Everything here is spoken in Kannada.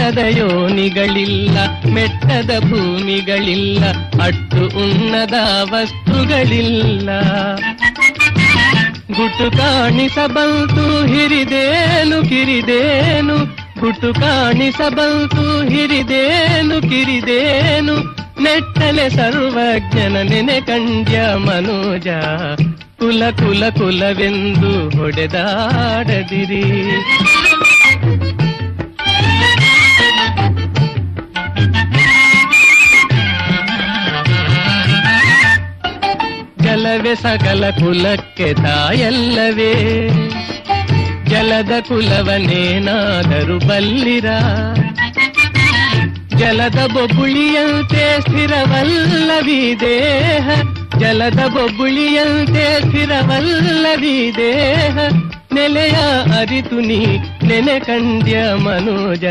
ಬೆಟ್ಟದ ಯೋನಿಗಳಿಲ್ಲ, ಮೆಟ್ಟದ ಭೂಮಿಗಳಿಲ್ಲ, ಅಟ್ಟು ಉನ್ನದ ವಸ್ತುಗಳಿಲ್ಲ. ಗುಟ್ಟು ಕಾಣಿಸಬಂತು ಹಿರಿದೇನು ಕಿರಿದೇನು, ಗುಟ್ಟು ಕಾಣಿಸಬಂತು ಹಿರಿದೇನು ಕಿರಿದೇನು, ನೆಟ್ಟಲೆ ಸರ್ವಜ್ಞನ ನೆನೆ ಕಂಡ್ಯ ಮನೋಜ. ಕುಲ ಕುಲ ಕುಲವೆಂದು ಹೊಡೆದಾಡದಿರಿ. ಜಲವೇ ಸಕಲ ಕುಲಕ್ಕೆ ತಾಯಲ್ಲವೇ, ಜಲದ ಕುಲವನೇನಾದರೂ ಬಲ್ಲಿರ. ಜಲದ ಬೊಬ್ಬುಳಿಯಂತೆ ಸ್ಥಿರವಲ್ಲವಿ ದೇಹ, ಜಲದ ಬೊಬ್ಬುಳಿಯಂತೆ ಸ್ಥಿರವಲ್ಲವಿ ದೇಹ. ನೆಲೆಯ ಅರಿತು ನೀ ನೆನೆ ಕಂಡ್ಯ ಮನೋಜ.